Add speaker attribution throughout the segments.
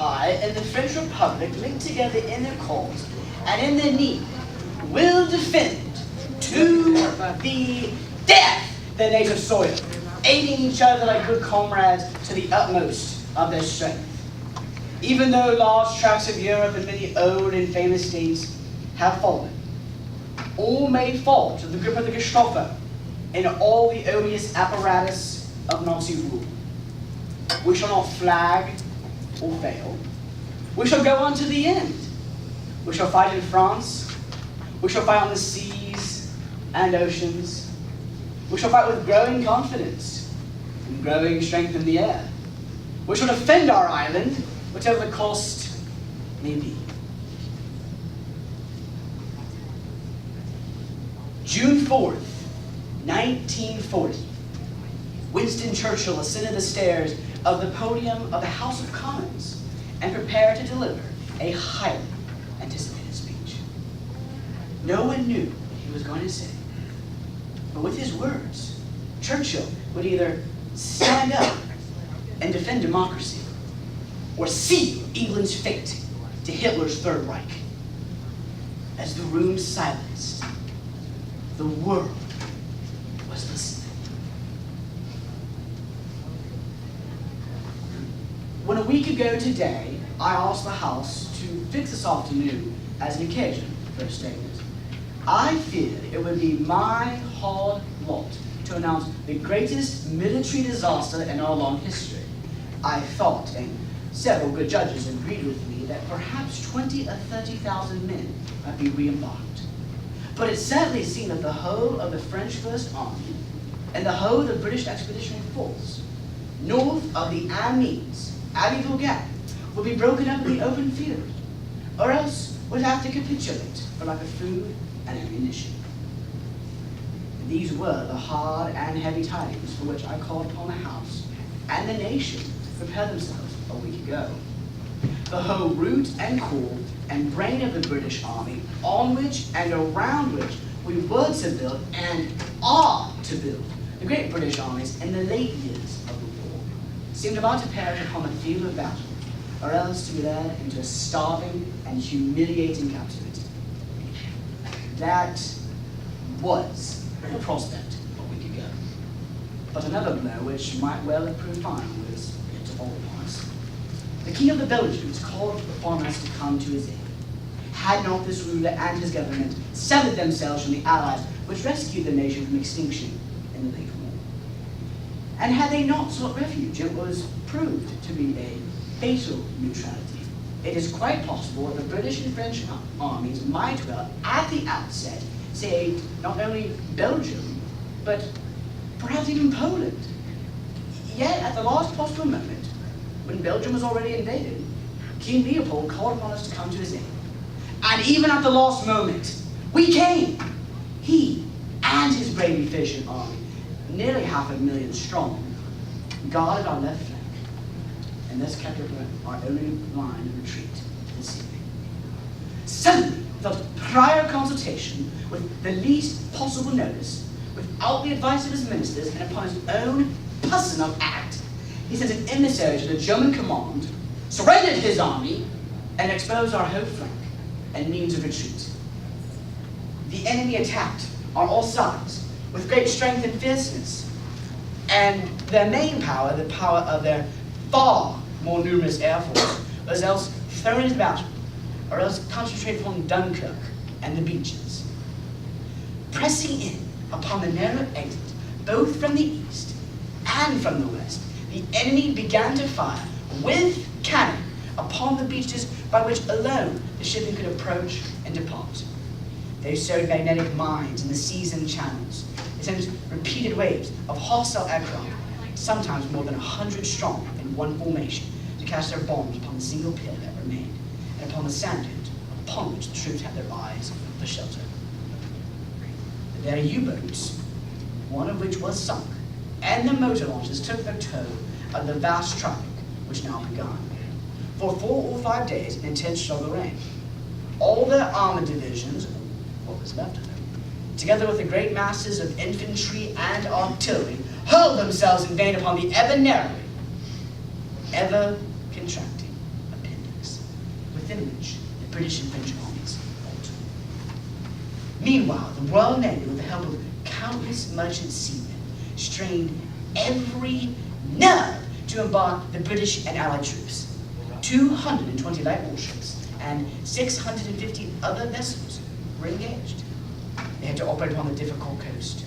Speaker 1: Empire and the French Republic linked together in their cause and in their need will defend to the death their native soil, aiding each other like good comrades to the utmost of their strength. Even though large tracts of Europe and many old and famous states have fallen, all may fall to the grip of the Gestapo and all the odious apparatus of Nazi rule. We shall not flag or fail. We shall go on to the end. We shall fight in France. We shall fight on the seas and oceans. We shall fight with growing confidence and growing strength in the air. We shall defend our island, whatever the cost may be. June 4th, 1940. Winston Churchill ascended the stairs of the podium of the House of Commons and prepared to deliver a highly anticipated speech. No one knew what he was going to say, but with his words, Churchill would either stand up and defend democracy or seal England's fate to Hitler's Third Reich. As the room silenced, the world was listening. When a week ago today, I asked the House to fix this afternoon as an occasion for a statement, I feared it would be my hard lot to announce the greatest military disaster in our long history. I thought, and several good judges agreed with me, that perhaps 20 or 30,000 men might be re-embarked. But it certainly seemed that the whole of the French First Army and the whole of the British Expeditionary Force, north of the Amiens, Abbeville Gap, would be broken up in the open field, or else would have to capitulate for lack of food and ammunition. And these were the hard and heavy tidings for which I called upon the House and the nation to prepare themselves a week ago. The whole root and core and brain of the British Army, on which and around which we were to build and are to build the great British armies in the late years of the war, seemed about to perish upon the field of battle, or else to be led into a starving and humiliating captivity. That was the prospect a week ago. But another blow, which might well have proved final, was yet to fall upon us. The King of the Belgians called upon us to come to his aid. Had not this ruler and his government severed themselves from the Allies which rescued the nation from extinction in the late war? And had they not sought refuge, it was proved to be a fatal neutrality. It is quite possible that the British and French armies might well, at the outset, save not only Belgium, but perhaps even Poland. Yet, at the last possible moment, when Belgium was already invaded, King Leopold called upon us to come to his aid. And even at the last moment, we came. He and his brave efficient army, nearly 500,000 strong, guarded our left flank, and thus kept our only line of retreat this evening. Suddenly, without prior consultation, with the least possible notice, without the advice of his ministers, and upon his own personal act, he sent an emissary to the German command, surrendered his army, and exposed our whole flank and means of retreat. The enemy attacked on all sides with great strength and fierceness, and their main power, the power of their far more numerous air force, was else thrown into battle, or else concentrated upon Dunkirk and the beaches. Pressing in upon the narrow exit, both from the east and from the west, the enemy began to fire with cannon upon the beaches by which alone the shipping could approach and depart. They sowed magnetic mines in the seas and channels. They sent repeated waves of hostile aircraft, sometimes more than 100 strong in one formation, to cast their bombs upon the single pillar that remained, and upon the sand dune upon which the troops had their eyes for shelter. Their U-boats, one of which was sunk, and the motor launches took their toll of the vast traffic which now began. For 4 or 5 days, an intense struggle reigned. All their armored divisions, what was left of them, together with the great masses of infantry and artillery, hurled themselves in vain upon the ever narrowing, ever contracting appenage. within which the British and French armies fought. Meanwhile, the Royal Navy, with the help of countless merchant seamen, strained every nerve to embark the British and Allied troops. 220 light warships and 650 other vessels were engaged. They had to operate upon the difficult coast,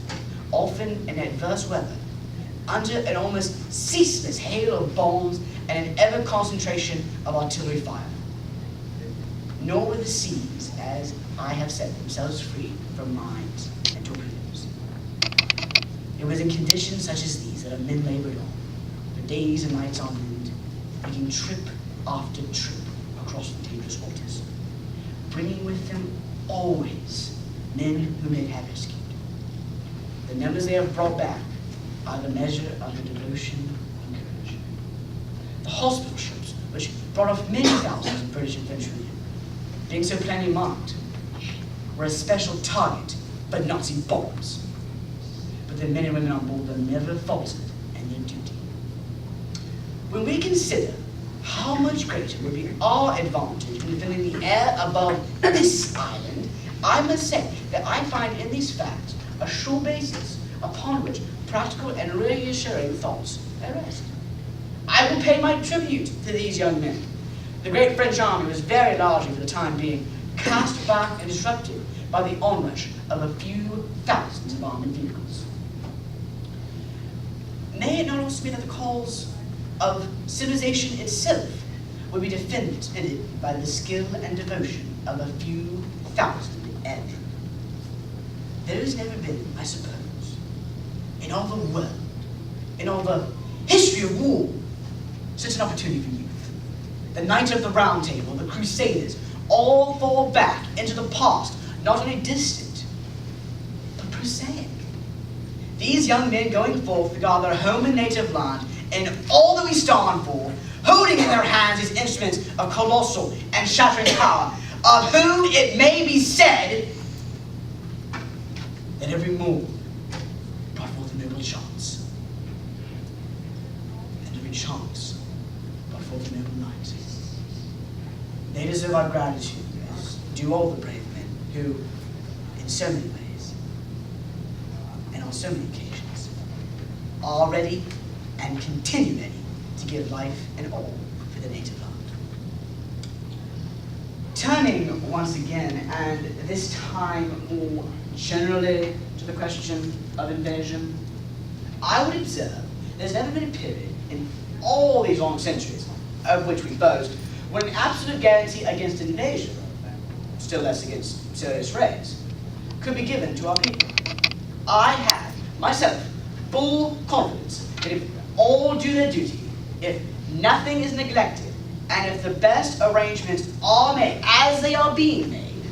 Speaker 1: often in adverse weather, under an almost ceaseless hail of bombs and an ever concentration of artillery fire. Nor were the seas, as I have said, themselves free from mines and torpedoes. It was in conditions such as these that our men labored on, for days and nights on end, making trip after trip across the dangerous waters, bringing with them always men whom they had rescued. The numbers they have brought back are the measure of their devotion and courage. The hospital ships, which brought off many thousands of British and French men, being so plainly marked, were a special target for Nazi bombs. But the men and women on board them never faltered in their duty. When we consider how much greater would be our advantage in defending the air above this island, I must say that I find in these facts a sure basis upon which practical and reassuring thoughts rest. I will pay my tribute to these young men. The great French army was very largely, for the time being, cast back and disrupted by the onrush of a few thousands of armored vehicles. May it not also be that the cause of civilization itself would be defended by the skill and devotion of a few thousand airmen? There has never been, I suppose, in all the world, in all the history of war, such an opportunity for youth. The Knights of the Round Table, the Crusaders, all fall back into the past, not only distant, but prosaic. These young men going forth to guard their home and native land in all that we stand for, holding in their hands these instruments of colossal and shattering power, of whom it may be said that every morn brought forth a noble chance, and every chance brought forth a noble night. They deserve our gratitude, as do all the brave men who, in so many ways, and on so many occasions, are ready and continue ready to give life and all for the native land. Turning once again, and this time more generally to the question of invasion, I would observe there's never been a period in all these long centuries of which we boast when an absolute guarantee against invasion, still less against serious raids, could be given to our people. I have, myself, full confidence that if all do their duty, if nothing is neglected, and if the best arrangements are made as they are being made,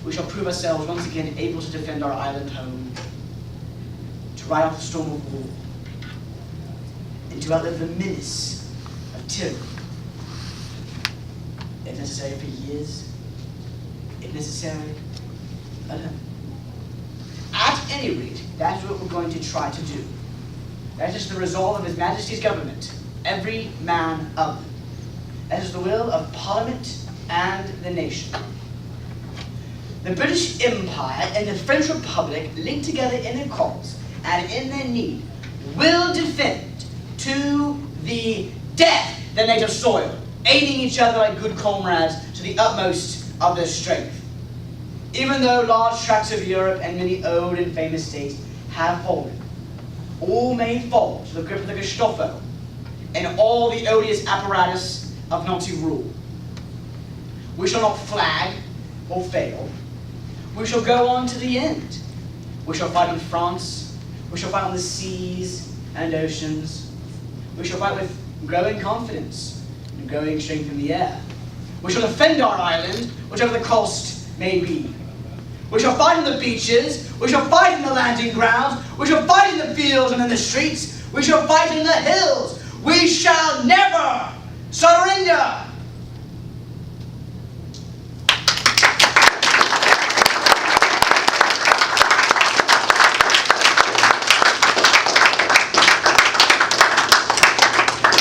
Speaker 1: we shall prove ourselves once again able to defend our island home, to ride off the storm of war, and to outlive the menace of tyranny, if necessary for years, if necessary, alone. At any rate, that's what we're going to try to do. That is the resolve of His Majesty's government, every man of them. That is the will of Parliament and the nation. The British Empire and the French Republic, linked together in their cause and in their need, will defend to the death their native soil, aiding each other like good comrades to the utmost of their strength. Even though large tracts of Europe and many old and famous states have fallen, all may fall to the grip of the Gestapo and all the odious apparatus of Nazi rule. We shall not flag or fail. We shall go on to the end. We shall fight in France. We shall fight on the seas and oceans. We shall fight with growing confidence and growing strength in the air. We shall defend our island, whichever the cost may be. We shall fight on the beaches. We shall fight in the landing grounds. We shall fight in the fields and in the streets. We shall fight in the hills. We shall